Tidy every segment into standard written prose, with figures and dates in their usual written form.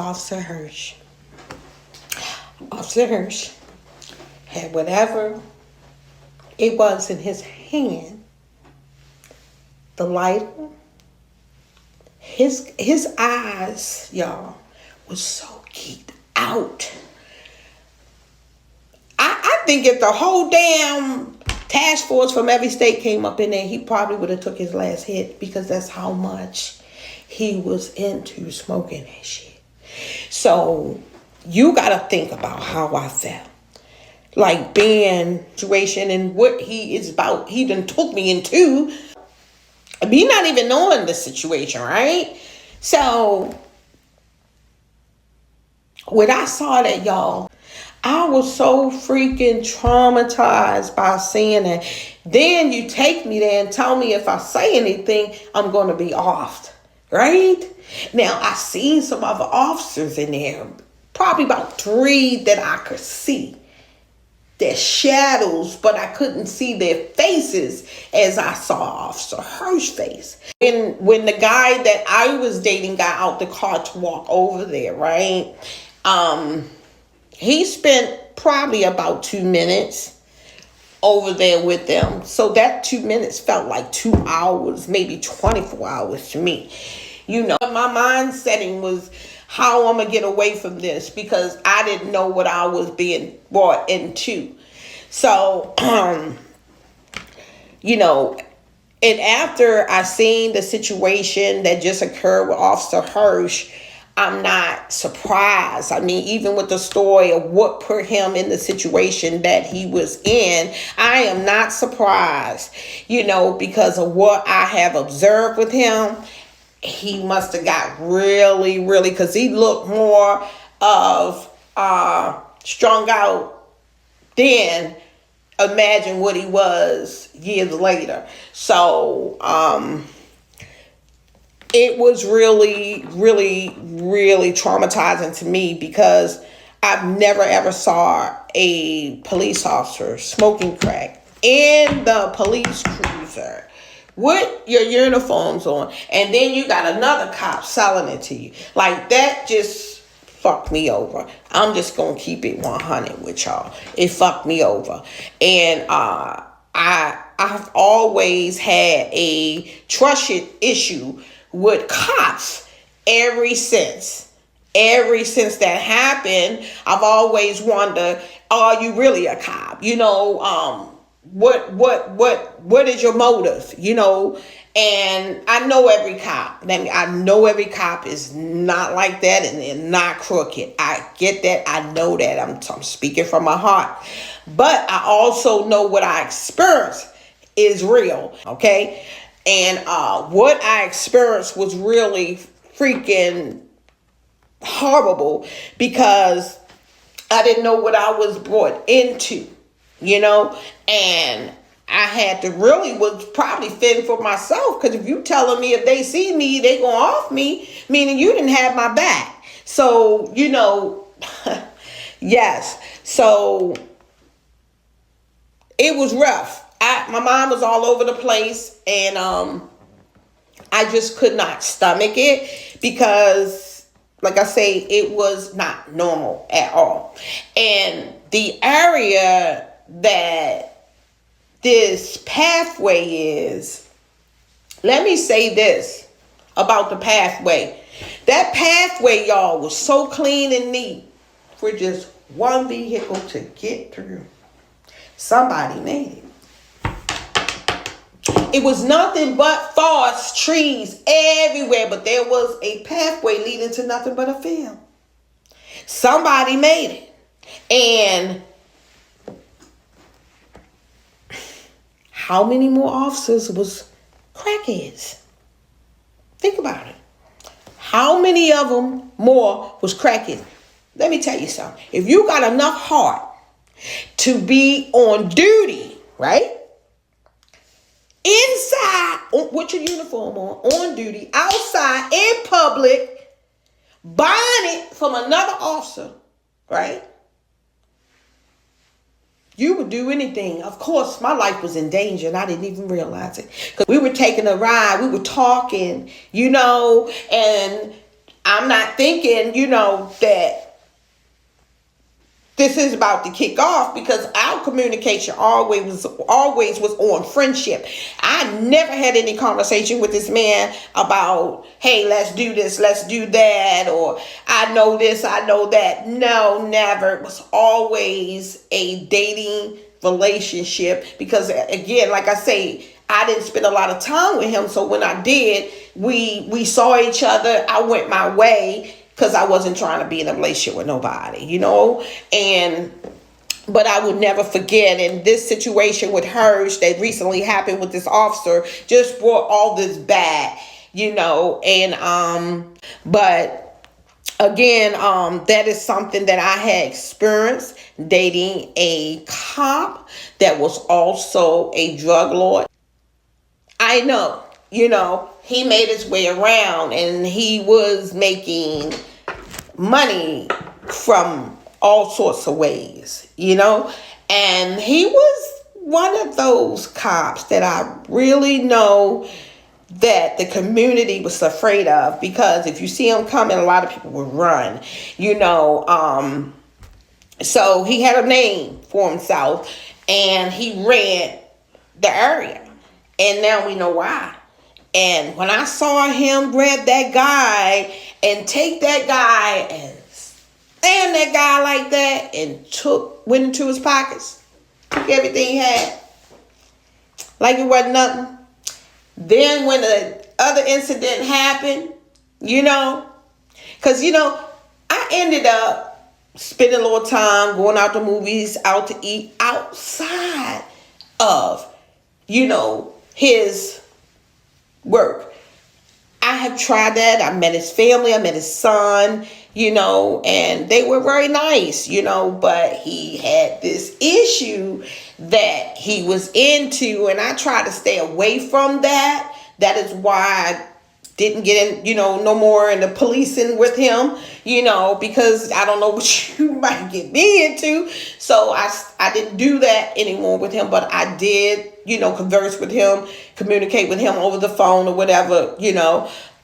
Officer Hirsch. Officer Hirsch had whatever it was in his hand, the lighter. His eyes, y'all, was so geeked out. I think if the whole damn task force from every state came up in there, he probably would have took his last hit, because that's how much he was into smoking that shit. So you got to think about how I felt. Like being situation and what he is about. He done took me into. Me not even knowing the situation, right? So when I saw that, y'all, I was so freaking traumatized by seeing that. Then you take me there and tell me if I say anything, I'm going to be offed, right? Now, I seen some other officers in there, probably about 3 that I could see. Their shadows, but I couldn't see their faces as I saw Officer Hirsch's face. And when the guy that I was dating got out the car to walk over there, right? He spent probably about 2 minutes over there with them. So that 2 minutes felt like 2 hours, maybe 24 hours to me. You know, my mind setting was how I'm going to get away from this, because I didn't know what I was being brought into. So, you know, and after I seen the situation that just occurred with Officer Hirsch, I'm not surprised. I mean, even with the story of what put him in the situation that he was in, I am not surprised, you know, because of what I have observed with him. He must have got really, because he looked more of strung out than imagine what he was years later. So it was really traumatizing to me, because I've never ever saw a police officer smoking crack in the police cruiser with your uniforms on, and then you got another cop selling it to you. Like, that just fucked me over. I'm just gonna keep it 100 with y'all. It fucked me over. And I've always had a trust issue with cops ever since that happened. I've always wondered, are you really a cop? You know, what is your motive? You know, and I know every cop. I know every cop is not like that, and they're not crooked. I get that. I know that. I'm speaking from my heart. But I also know what I experienced is real. Okay. And what I experienced was really freaking horrible, because I didn't know what I was brought into, you know, and I had to was probably fend for myself, because if you telling me if they see me, they gonna off me, meaning you didn't have my back. So, you know, yes. So it was rough. My mind was all over the place, and I just could not stomach it, because, like I say, it was not normal at all. And the area that this pathway is, let me say this about the pathway. That pathway, y'all, was so clean and neat for just one vehicle to get through. Somebody made it. It was nothing but forest, trees everywhere, but there was a pathway leading to nothing but a field. Somebody made it. And how many more officers was crackheads? Think about it. How many of them more was crackheads? Let me tell you something. If you got enough heart to be on duty, right? Inside, with your uniform on duty, outside, in public, buying it from another officer, right? You would do anything. Of course, my life was in danger, and I didn't even realize it. Because we were taking a ride, we were talking, you know, and I'm not thinking, that this is about to kick off, because our communication always was on friendship. I never had any conversation with this man about, hey, let's do this, let's do that, or I know this, I know that. No, never. It was always a dating relationship, because again, like I say, I didn't spend a lot of time with him. So when I did, we saw each other. I went my way, because I wasn't trying to be in a relationship with nobody, but I would never forget. And this situation with Hirsch that recently happened with this officer just brought all this back, but again, that is something that I had experienced, dating a cop that was also a drug lord. I know, he made his way around, and he was making money from all sorts of ways, and he was one of those cops that I really know that the community was afraid of, because if you see him coming, a lot of people would run, so he had a name for himself, and he ran the area, and now we know why. And when I saw him grab that guy and take that guy and stand that guy like that and went into his pockets, took everything he had, like it wasn't nothing. Then when the other incident happened, because, I ended up spending a little time going out to movies, out to eat outside of, his work. I have tried that. I met his family. I met his son, and they were very nice, but he had this issue that he was into, and I tried to stay away from that. That is why I didn't get in, no more in the policing with him, because I don't know what you might get me into. So I didn't do that anymore with him, but I did, converse with him, communicate with him over the phone or whatever,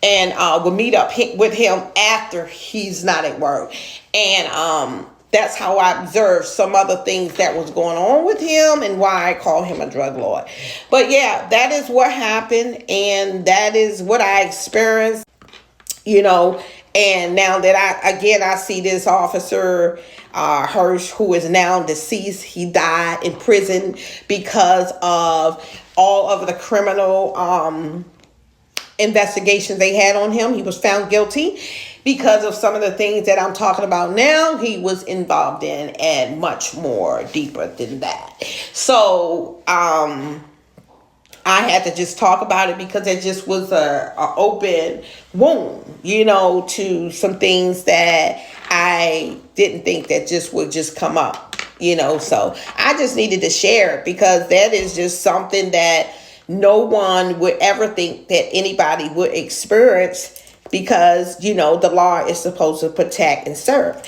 and we'll meet up with him after he's not at work. And that's how I observed some other things that was going on with him and why I call him a drug lord. But yeah, that is what happened, and that is what I experienced, and now that I see this officer, Hirsch, who is now deceased. He died in prison because of all of the criminal investigations they had on him. He was found guilty because of some of the things that I'm talking about now. He was involved in, and much more deeper than that. So I had to just talk about it, because it just was a open wound, to some things that I didn't think that just would just come up, so I just needed to share it, because that is just something that no one would ever think that anybody would experience, because, the law is supposed to protect and serve.